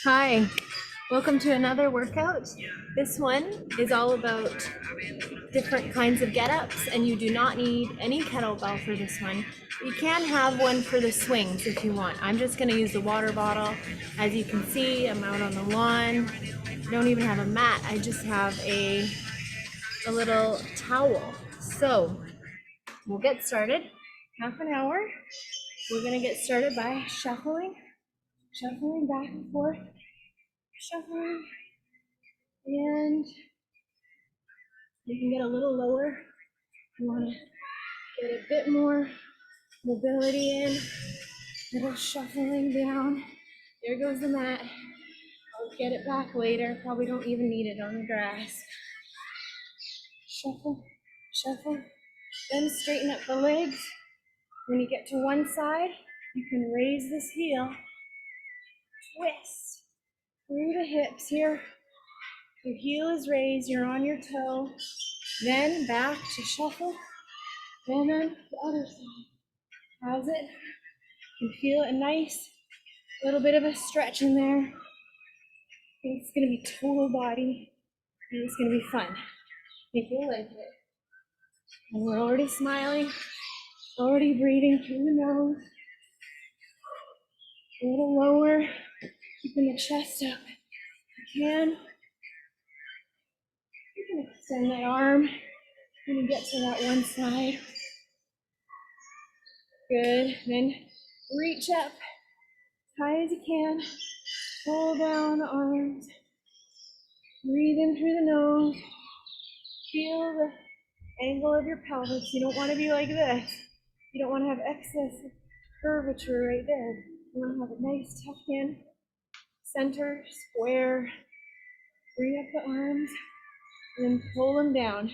Hi, welcome to another workout. This one is all about different kinds of get-ups, and you do not need any kettlebell for this one. You can have one for the swings if you want. I'm just going to use the water bottle. As you can see, I'm out on the lawn. I don't even have a mat. I just have a little towel. So we'll get started. Half an hour. We're going to get started by shuffling back and forth, shuffling. And you can get a little lower. You want to get a bit more mobility in. Little shuffling down. There goes the mat. I'll get it back later. Probably don't even need it on the grass. Shuffle, shuffle. Then straighten up the legs. When you get to one side, you can raise this heel. Twist through the hips here. Your heel is raised, you're on your toe. Then back to shuffle. And then the other side. How's it? You can feel a nice little bit of a stretch in there. It's going to be total body, and it's going to be fun if you like it. And we're already smiling, already breathing through the nose. A little lower, keeping the chest up. You can extend that arm when you get to that one side. Good. Then reach up as high as you can. Pull down the arms. Breathe in through the nose. Feel the angle of your pelvis. You don't want to be like this. You don't want to have excess curvature right there. You want to have a nice tuck in, center, square. Bring up the arms and then pull them down.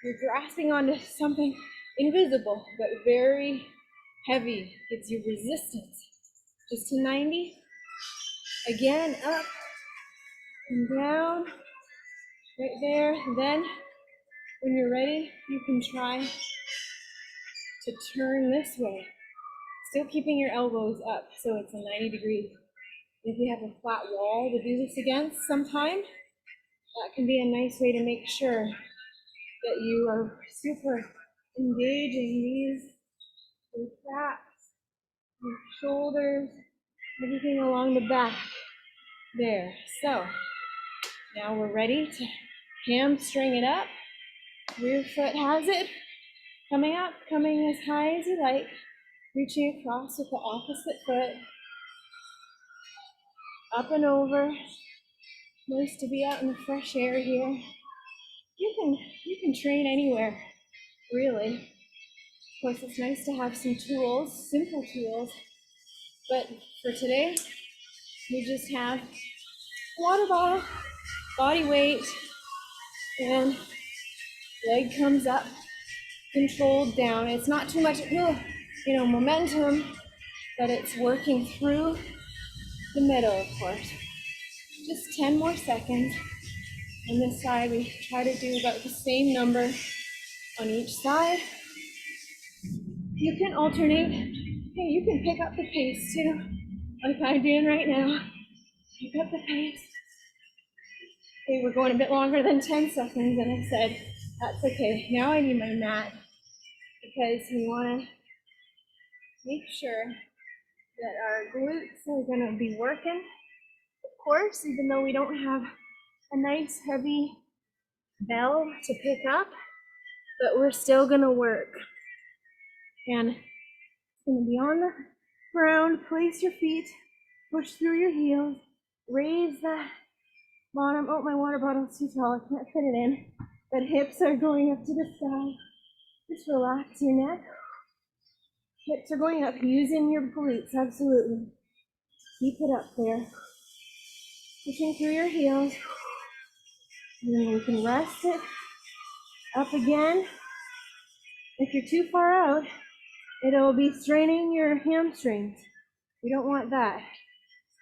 You're grasping onto something invisible but very heavy. Gives you resistance. Just to 90. Again, up and down. Right there. Then when you're ready, you can try to turn this way. Still keeping your elbows up so it's a 90 degrees. If you have a flat wall to do this against sometime, that can be a nice way to make sure that you are super engaging your traps, your shoulders, everything along the back there. So now we're ready to hamstring it up. Rear foot has it. Coming up, coming as high as you like. Reaching across with the opposite foot. Up and over. Nice to be out in the fresh air here. You can train anywhere, really. Of course, it's nice to have some tools, simple tools. But for today, we just have a water bottle, body weight, and leg comes up, controlled down. It's not too much, momentum, but it's working through the middle, of course. Just 10 more seconds. On this side, we try to do about the same number on each side. You can alternate. Hey, you can pick up the pace too, like I'm doing right now. Pick up the pace. Okay, we're going a bit longer than 10 seconds, and I said, that's okay. Now I need my mat because we want to make sure that our glutes are going to be working. Of course, even though we don't have a nice heavy bell to pick up, but we're still going to work. And it's going to be on the ground. Place your feet, push through your heels, raise the bottom. Oh, my water bottle's too tall, I can't fit it in. But hips are going up to the sky. Just relax your neck. Hips are going up, using your glutes, absolutely. Keep it up there. Pushing through your heels. And then we can rest it up again. If you're too far out, it'll be straining your hamstrings. We don't want that.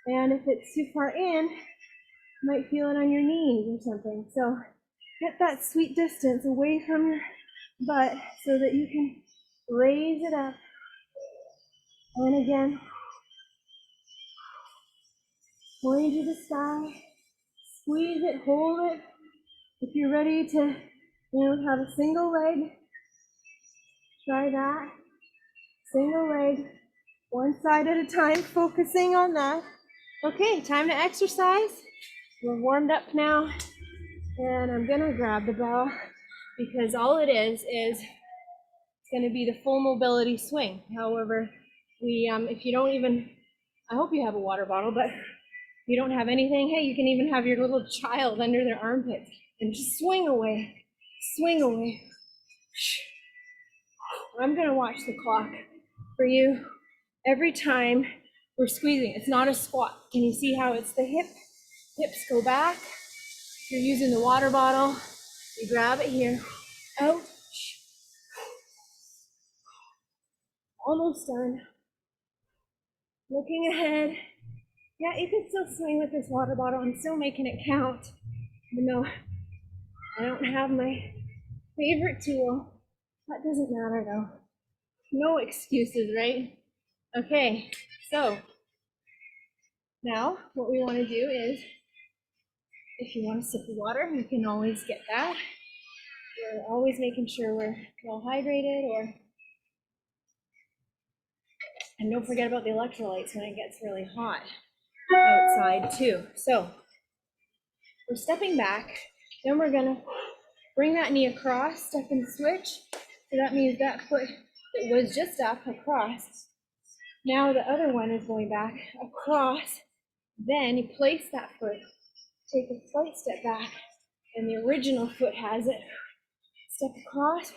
And if it's too far in, you might feel it on your knees or something. So get that sweet distance away from your butt so that you can raise it up. And again. Point to the sky, squeeze it, hold it. If you're ready to, have a single leg, try that. Single leg, one side at a time, focusing on that. Okay, time to exercise. We're warmed up now, and I'm gonna grab the bell because all it is it's gonna be the full mobility swing. However, if you don't even, I hope you have a water bottle, but if you don't have anything, hey, you can even have your little child under their armpits and just swing away, swing away. I'm gonna watch the clock for you every time we're squeezing. It's not a squat. Can you see how it's the hips go back? If you're using the water bottle, you grab it here, out, almost done. Looking ahead. Yeah, you can still swing with this water bottle. I'm still making it count, even though I don't have my favorite tool. That doesn't matter though. No excuses, right? Okay, so now what we want to do is, if you want a sip of water, you can always get that. We're always making sure we're well hydrated, and don't forget about the electrolytes when it gets really hot outside too. So we're stepping back, then we're gonna bring that knee across, step and switch. So that means that foot that was just up across, now the other one is going back across. Then you place that foot, take a slight step back, and the original foot has it. Step across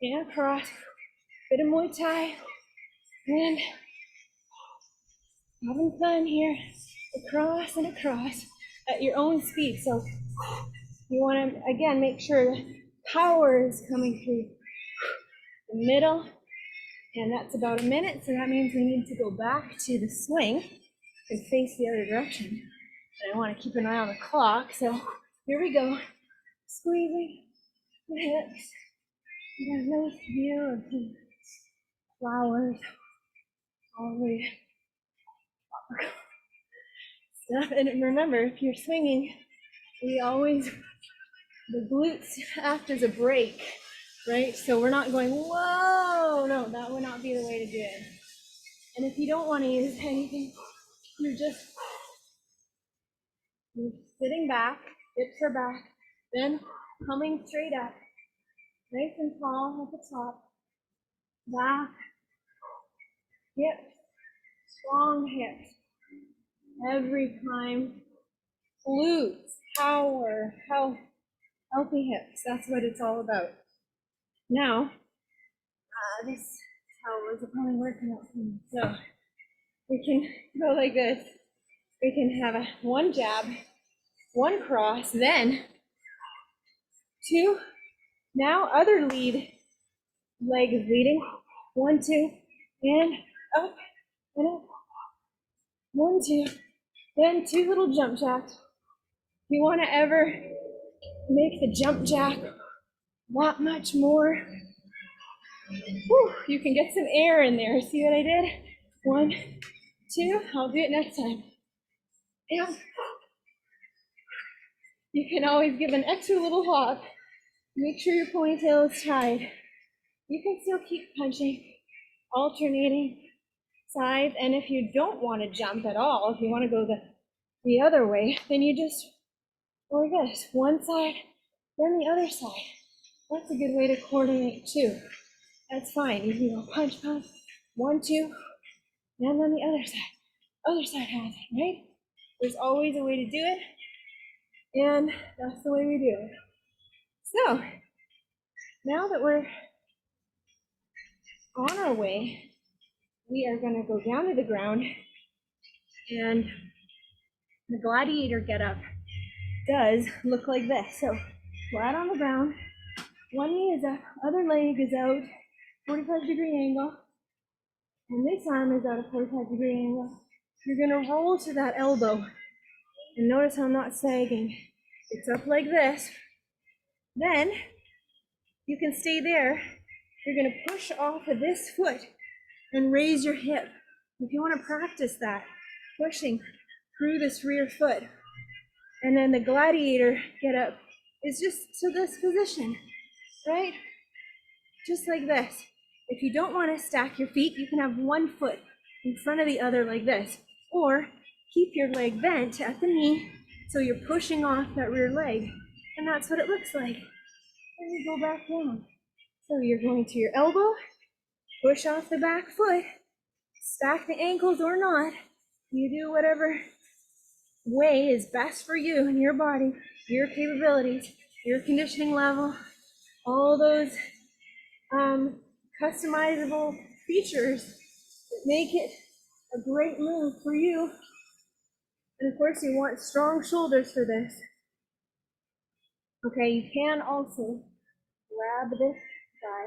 and across, bit of Muay Thai, and having fun here, across and across at your own speed. So you want to, again, make sure that power is coming through the middle, and that's about a minute. So that means we need to go back to the swing and face the other direction. And I want to keep an eye on the clock. So here we go, squeezing the hips. You got a nice view of the flowers, all the stuff. And remember, if you're swinging, the glutes act as a brake, right? So we're not going, whoa, no, that would not be the way to do it. And if you don't want to use anything, you're sitting back, hips are back, then coming straight up, nice and tall at the top, back, hips, strong hips. Every time, glutes, power, health, healthy hips. That's what it's all about. Now, this towel is probably working out for me. So we can go like this. We can have one jab, one cross, then two. Now other leg is leading. 1, 2, and up and up. 1, 2, then 2 little jump jacks. If you want to ever make the jump jack not much more, you can get some air in there. See what I did? 1, 2, I'll do it next time. And you can always give an extra little hop. Make sure your ponytail is tied. You can still keep punching, alternating sides. And if you don't want to jump at all, if you want to go the other way, then you just go like this. One side, then the other side. That's a good way to coordinate too. That's fine. You can go punch, punch, 1, 2, and then the other side. Other side has it, right? There's always a way to do it, and that's the way we do it. So now that we're on our way, we are going to go down to the ground, and the gladiator getup does look like this. So flat on the ground, one knee is up, other leg is out, 45-degree angle, and this arm is at a 45-degree angle. You're going to roll to that elbow, and notice how I'm not sagging. It's up like this. Then you can stay there. You're going to push off of this foot and raise your hip. If you want to practice that, pushing through this rear foot. And then the gladiator get up is just to this position, right? Just like this. If you don't want to stack your feet, you can have one foot in front of the other like this, or keep your leg bent at the knee so you're pushing off that rear leg, and that's what it looks like. And you go back down. So you're going to your elbow, push off the back foot, stack the ankles or not. You do whatever way is best for you and your body, your capabilities, your conditioning level, all those customizable features that make it a great move for you. And of course, you want strong shoulders for this. Okay, you can also grab this guy,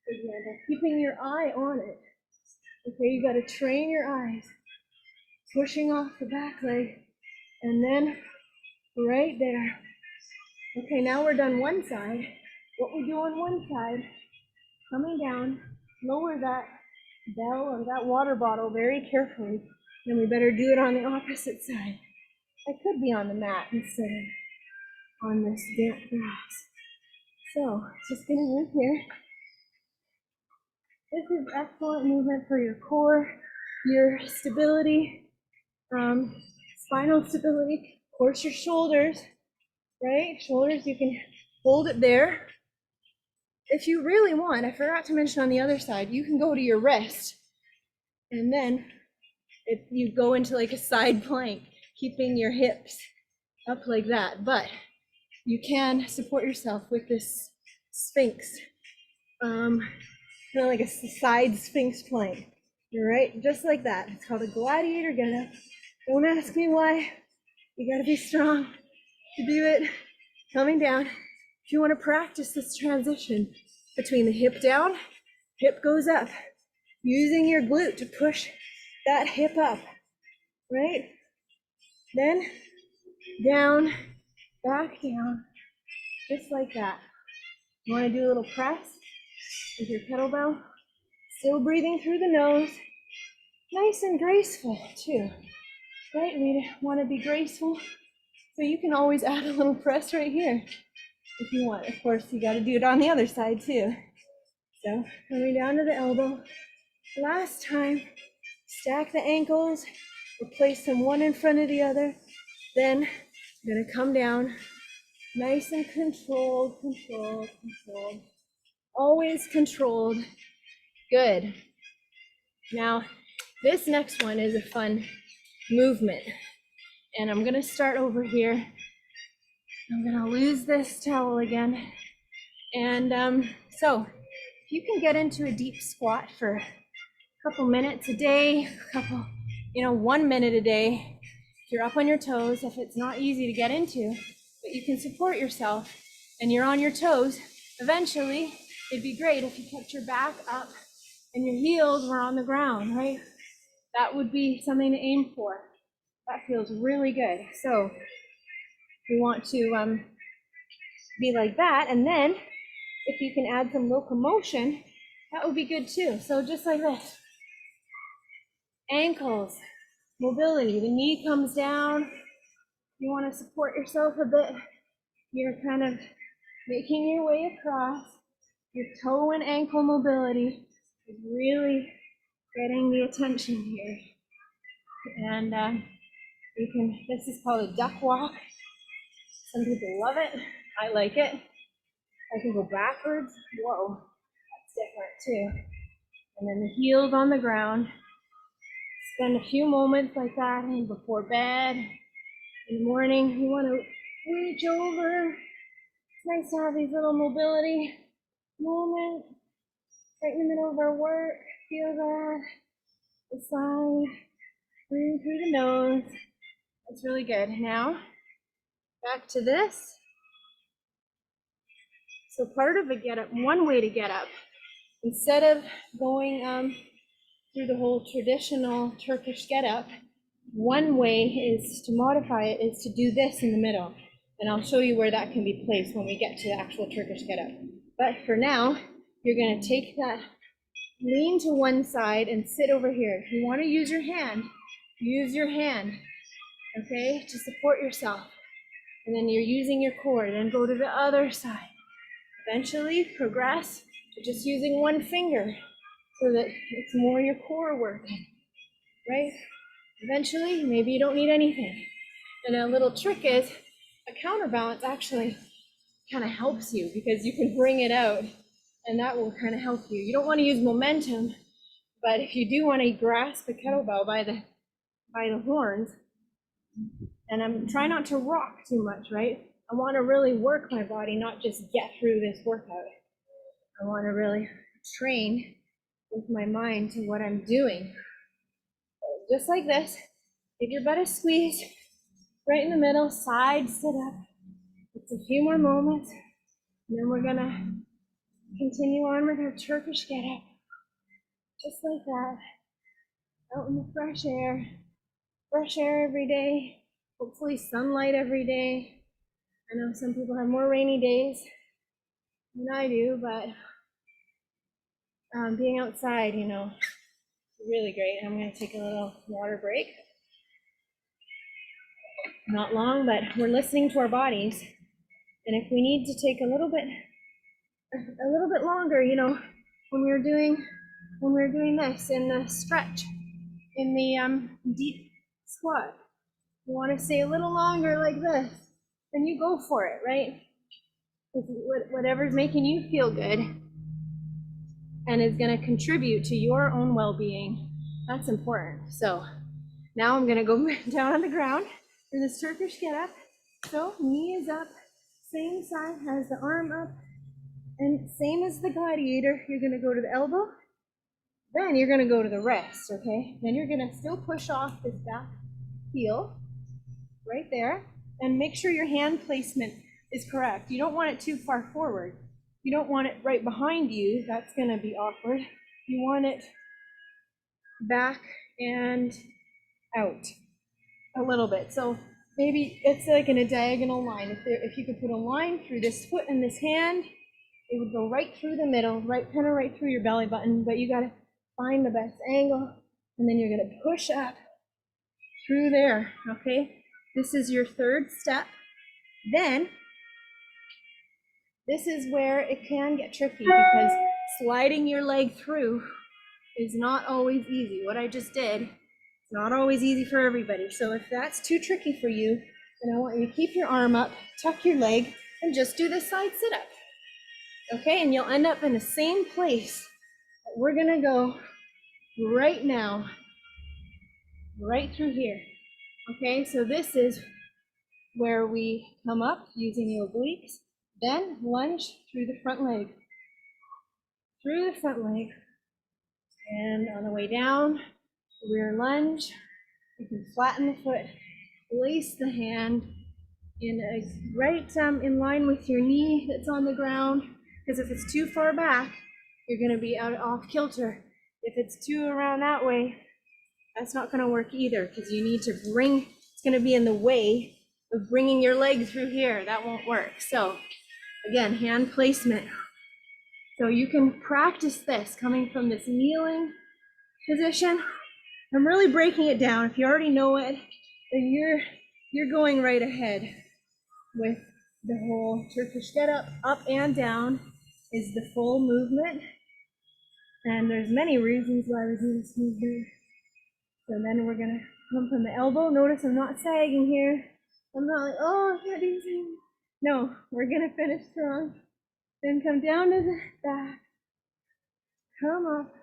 for example, keeping your eye on it. Okay, you got to train your eyes, pushing off the back leg, and then right there. Okay, now we're done one side. What we do on one side, coming down, lower that bell or that water bottle very carefully. Then we better do it on the opposite side. I could be on the mat instead of on this damp grass. So, just gonna move here. This is excellent movement for your core, your stability, spinal stability, of course your shoulders, right? Shoulders, you can hold it there. If you really want, I forgot to mention on the other side, you can go to your wrist, and then if you go into like a side plank, keeping your hips up like that, but you can support yourself with this sphinx, kind of like a side sphinx plank. You're right, just like that. It's called a gladiator get up. Don't ask me why. You gotta be strong to do it. Coming down. If you want to practice this transition between the hip down, hip goes up, using your glute to push that hip up, right? Then down, back down, just like that. You want to do a little press with your kettlebell, still breathing through the nose, nice and graceful too, right? We want to be graceful, so you can always add a little press right here if you want. Of course, you got to do it on the other side too. So coming down to the elbow. Last time, stack the ankles, or place them one in front of the other. Then you're gonna come down, nice and controlled, controlled, controlled. Always controlled. Good. Now, this next one is a fun movement. And I'm gonna start over here. I'm gonna lose this towel again. And so, if you can get into a deep squat for a couple minutes a day, 1 minute a day, if you're up on your toes, if it's not easy to get into, but you can support yourself and you're on your toes, eventually it'd be great if you kept your back up and your heels were on the ground, right? That would be something to aim for. That feels really good. So we want to be like that, and then if you can add some locomotion, that would be good too. So just like this. Ankles, mobility, the knee comes down. You want to support yourself a bit. You're kind of making your way across. Your toe and ankle mobility is really getting the attention here. And this is called a duck walk. Some people love it. I like it. I can go backwards. Whoa, that's different too. And then the heels on the ground. Spend a few moments like that, and before bed, in the morning, you want to reach over. It's nice to have these little mobility moments right in the middle of our work. Feel that. The side, breathe through the nose. That's really good. Now, back to this. So part of a get up, one way to get up, instead of going through the whole traditional Turkish get up, one way is to modify it, is to do this in the middle. And I'll show you where that can be placed when we get to the actual Turkish get up. But for now, you're going to take that, lean to one side and sit over here. If you want to use your hand, use your hand. okay, to support yourself. And then you're using your core, then go to the other side. Eventually progress to just using one finger so that it's more your core working, right? Eventually, maybe you don't need anything. And a little trick is a counterbalance actually kind of helps you because you can bring it out and that will kind of help you. You don't want to use momentum, but if you do want to grasp the kettlebell by the horns, and I'm trying not to rock too much, right? I want to really work my body, not just get through this workout. I want to really train with my mind to what I'm doing. Just like this, give your butt a squeeze, right in the middle, side sit up. It's a few more moments, and then we're gonna continue on with our Turkish get up. Just like that, out in the fresh air every day, hopefully sunlight every day. I know some people have more rainy days than I do, but being outside, you know, is really great. I'm gonna take a little water break. Not long, but we're listening to our bodies. And if we need to take a little bit longer, you know, when we were doing this in the stretch, in the deep squat, you want to stay a little longer like this, then you go for it, right? Whatever's making you feel good and is going to contribute to your own well-being, that's important. So now I'm going to go down on the ground for this Turkish get up. So knee is up, same side, has the arm up, and same as the gladiator, you're going to go to the elbow, then you're going to go to the wrist, okay? Then you're going to still push off this back heel right there, and make sure your hand placement is correct. You don't want it too far forward. You don't want it right behind you. That's going to be awkward. You want it back and out a little bit. So maybe it's like in a diagonal line. If you could put a line through this foot and this hand, it would go right through the middle, right through your belly button, but you got to find the best angle, and then you're going to push up through there, okay? This is your third step. Then, this is where it can get tricky because sliding your leg through is not always easy. What I just did, it's not always easy for everybody. So if that's too tricky for you, then I want you to keep your arm up, tuck your leg, and just do this side sit up. Okay, and you'll end up in the same place that we're gonna go right now, right through here. Okay, so this is where we come up using the obliques, then lunge through the front leg, and on the way down, rear lunge. You can flatten the foot, place the hand right in line with your knee that's on the ground, because if it's too far back, you're going to be off kilter. If it's too around that way, that's not going to work either, because you need to it's going to be in the way of bringing your leg through here. That won't work. So again, hand placement. So you can practice this coming from this kneeling position. I'm really breaking it down. If you already know it, then you're going right ahead with the whole Turkish get up and down is the full movement. And there's many reasons why we do this movement. So then we're gonna come from the elbow. Notice I'm not sagging here. I'm not like, oh, I can't do anything. No, we're gonna finish strong. Then come down to the back. Come up.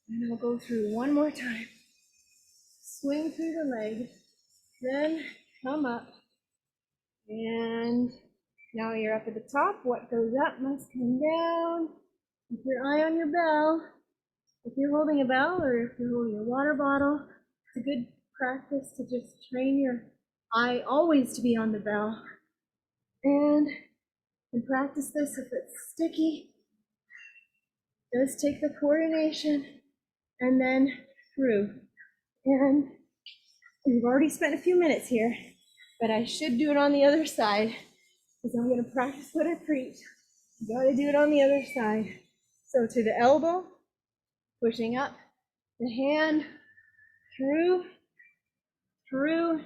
And we'll go through one more time. Swing through the leg. Then come up. And now you're up at the top. What goes up must come down. Keep your eye on your bell. If you're holding a bell or if you're holding a water bottle, it's a good practice to just train your eye always to be on the bell. And practice this if it's sticky. Just take the coordination and then through. And we've already spent a few minutes here, but I should do it on the other side because I'm going to practice what I preach. You got to do it on the other side. So to the elbow, pushing up, the hand through, through,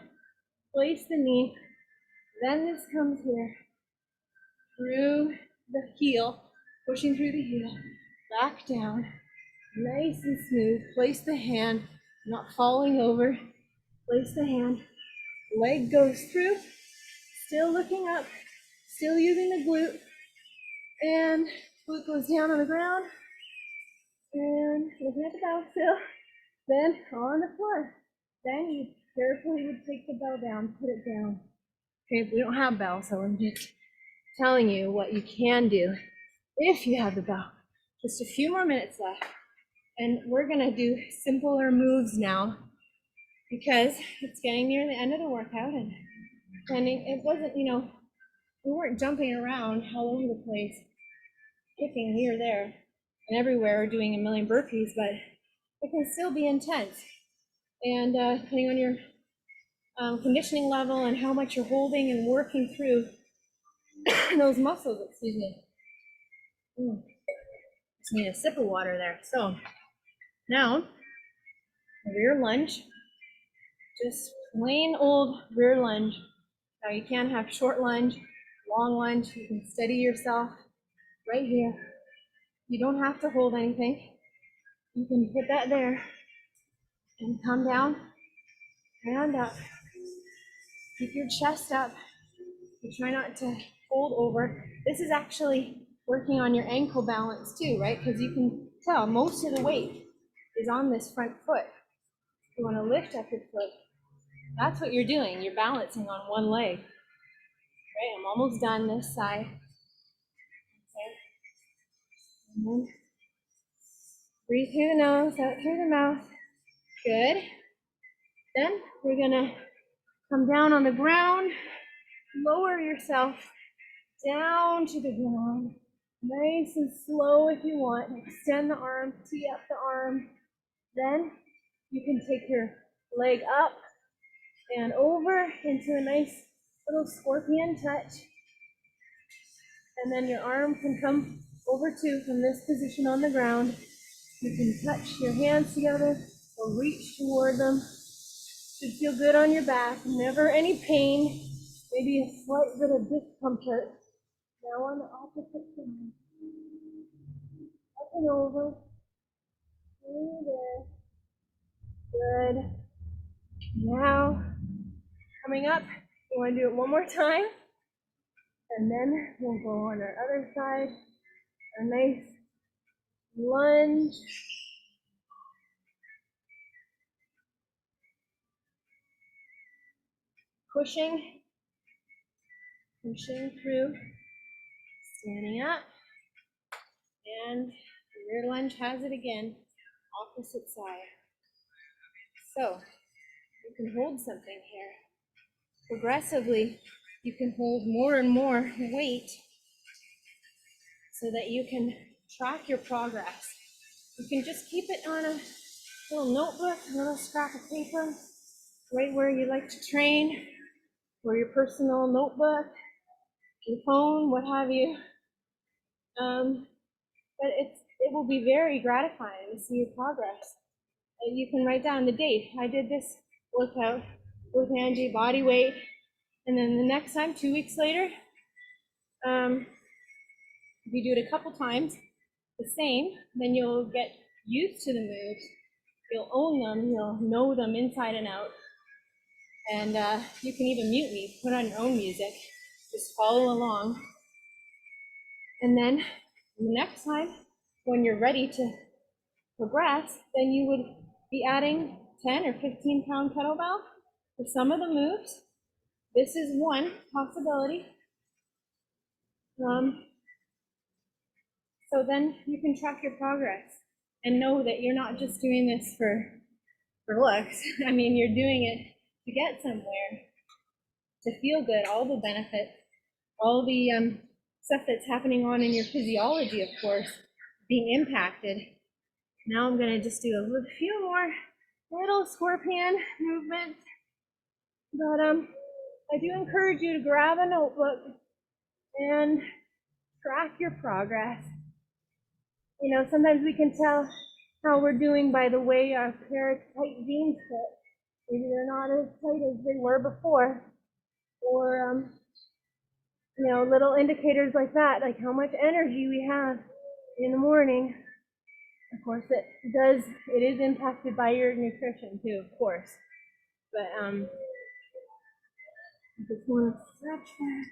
place the knee, then this comes here, through the heel, pushing through the heel, back down, nice and smooth, place the hand, not falling over, place the hand, leg goes through, still looking up, still using the glute, and glute goes down on the ground, and looking at the bell still, then on the floor. Then you carefully would take the bell down, put it down. Okay, we don't have bell, so I'm just telling you what you can do if you have the bell. Just a few more minutes left. And we're gonna do simpler moves now because it's getting near the end of the workout, and it wasn't, we weren't jumping around all over the place, kicking here, there, and everywhere, doing a million burpees, but it can still be intense. And depending on your conditioning level and how much you're holding and working through those muscles, excuse me. Just need a sip of water there. So now, rear lunge, just plain old rear lunge. Now you can have short lunge, long lunge. You can steady yourself right here. You don't have to hold anything. You can put that there and come down and up. Keep your chest up. You try not to fold over. This is actually working on your ankle balance too, right? Because you can tell most of the weight is on this front foot. You want to lift up your foot. That's what you're doing. You're balancing on one leg. Right, I'm almost done this side. Okay. And then breathe through the nose, out through the mouth. Good. Then we're gonna come down on the ground, lower yourself down to the ground. Nice and slow if you want. Extend the arm, tee up the arm. Then you can take your leg up and over into a nice little scorpion touch. And then your arm can come over too from this position on the ground. You can touch your hands together or reach toward them. Should feel good on your back. Never any pain. Maybe a slight bit of discomfort. Now on the opposite side. Up and over. Through there. Good. Now, coming up, you want to do it one more time. And then we'll go on our other side. A nice lunge. Pushing through, standing up, and rear lunge has it again, opposite side. So you can hold something here. Progressively, you can hold more and more weight so that you can track your progress. You can just keep it on a little notebook, a little scrap of paper, right where you like to train, or your personal notebook, your phone, what have you. But it will be very gratifying to see your progress. And you can write down the date. I did this workout with Angie, Bodyweight, and then the next time, 2 weeks later, if you do it a couple times, the same, then you'll get used to the moves. You'll own them. You'll know them inside and out. And you can even mute me, put on your own music, just follow along. And then the next time, when you're ready to progress, then you would be adding 10 or 15 pound kettlebell for some of the moves. This is one possibility. So then you can track your progress and know that you're not just doing this for looks. I mean, you're doing it to get somewhere, to feel good, all the benefits, all the stuff that's happening on in your physiology, of course, being impacted. Now I'm gonna just do a few more little scorpion movements, but I do encourage you to grab a notebook and track your progress. You know, sometimes we can tell how we're doing by the way our pair of tight jeans fit. Maybe they're not as tight as they were before. Or, you know, little indicators like that, like how much energy we have in the morning. Of course, it is impacted by your nutrition too, of course. But I just want to stretch that.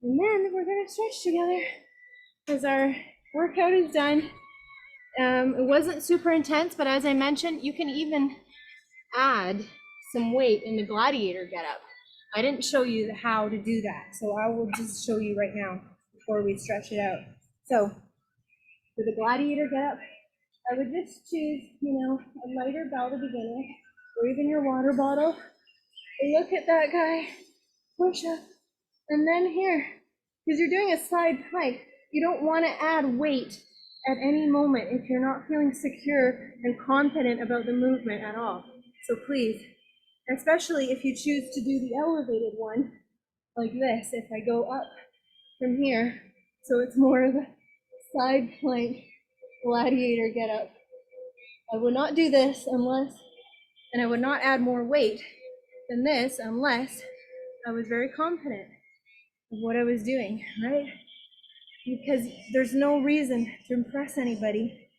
And then we're going to stretch together as our workout is done. It wasn't super intense, but as I mentioned, you can even add some weight in the gladiator getup. I didn't show you how to do that, so I will just show you right now before we stretch it out. So for the gladiator getup, I would just choose, you know, a lighter bell to begin with, or even your water bottle. Look at that guy, push up, and then here, because you're doing a side plank, you don't want to add weight at any moment if you're not feeling secure and confident about the movement at all. So please, especially if you choose to do the elevated one, like this, if I go up from here, so it's more of a side plank gladiator get up. I would not do this unless, and I would not add more weight than this unless I was very confident of what I was doing, right? Because there's no reason to impress anybody.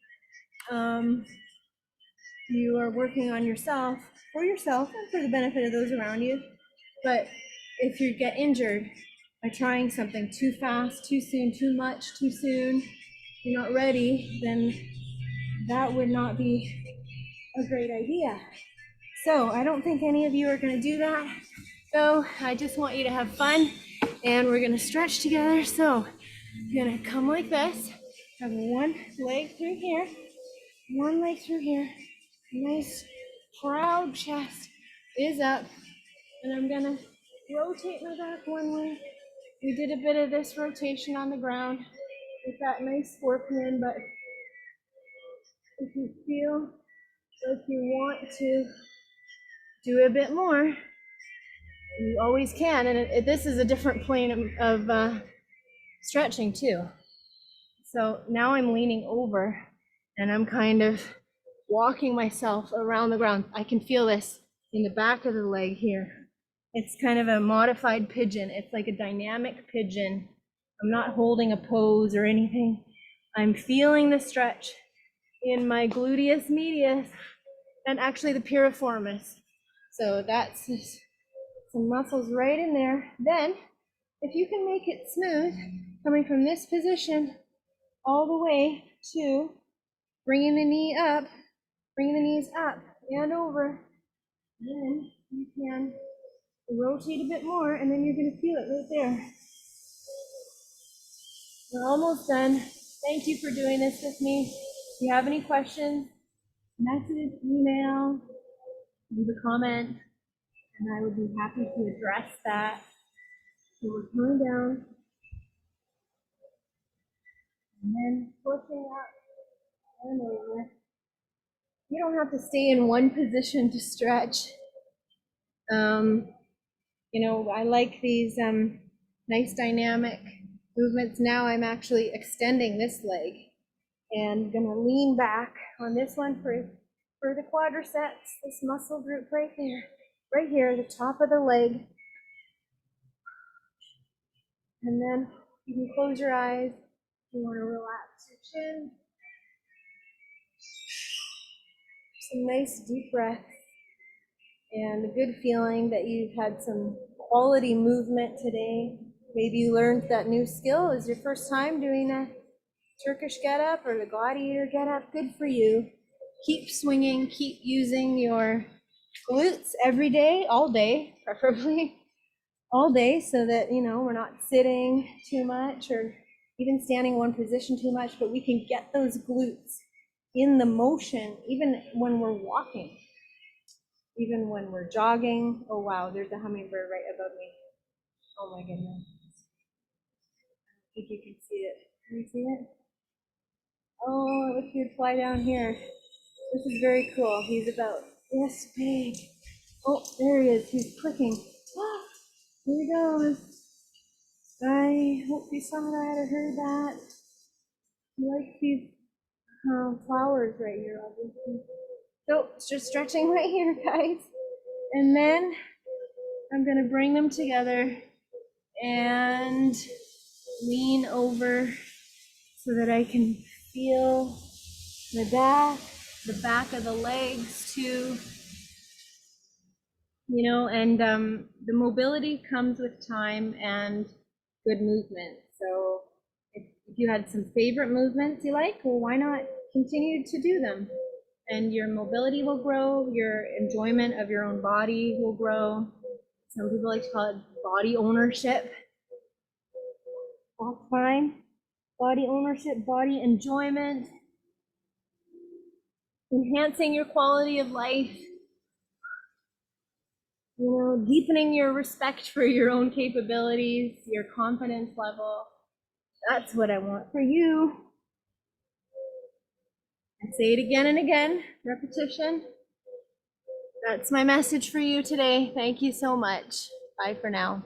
You are working on yourself, for yourself, and for the benefit of those around you. But if you get injured by trying something too fast, too soon, too much, too soon, you're not ready, then that would not be a great idea. So I don't think any of you are going to do that. So I just want you to have fun, and we're going to stretch together. So you're going to come like this, have one leg through here, one leg through here. Nice proud chest is up, and I'm going to rotate my back one way. We did a bit of this rotation on the ground with that nice scorpion, but if you feel like you want to do a bit more, you always can. And this is a different plane of stretching too. So now I'm leaning over and I'm kind of walking myself around the ground. I can feel this in the back of the leg here. It's kind of a modified pigeon. It's like a dynamic pigeon. I'm not holding a pose or anything. I'm feeling the stretch in my gluteus medius and actually the piriformis. So that's some muscles right in there. Then, if you can make it smooth, coming from this position all the way to bringing the knee up, bringing the knees up and over, then you can rotate a bit more, and then you're going to feel it right there. We're almost done. Thank you for doing this with me. If you have any questions, message, email, leave a comment, and I would be happy to address that. So we're coming down, and then pushing up and over. You don't have to stay in one position to stretch. You know, I like these nice dynamic movements. Now I'm actually extending this leg and gonna lean back on this one for the quadriceps, this muscle group right there, right here, the top of the leg. And then you can close your eyes. You want to relax your chin. Some nice deep breaths and a good feeling that you've had some quality movement today. Maybe you learned that new skill. Is your first time doing a Turkish get-up or the gladiator get-up? Good for you. Keep swinging, keep using your glutes every day, all day, preferably all day, so that, you know, we're not sitting too much or even standing in one position too much, but we can get those glutes in the motion, even when we're walking, even when we're jogging. Oh wow, there's a hummingbird right above me. Oh my goodness. I think you can see it. Can you see it? Oh, I wish you'd fly down here. This is very cool. He's about this big. Oh, there he is. He's clicking. Ah, here he goes. I hope you saw that or heard that. He likes these flowers right here, obviously. So, it's just stretching right here, guys. And then I'm going to bring them together and lean over so that I can feel the back of the legs too. You know, and the mobility comes with time and good movement. So if you had some favorite movements you like, well, why not continue to do them? And your mobility will grow, your enjoyment of your own body will grow. Some people like to call it body ownership. That's fine. Body ownership, body enjoyment, enhancing your quality of life, you know, deepening your respect for your own capabilities, your confidence level. That's what I want for you. I say it again and again, repetition. That's my message for you today. Thank you so much. Bye for now.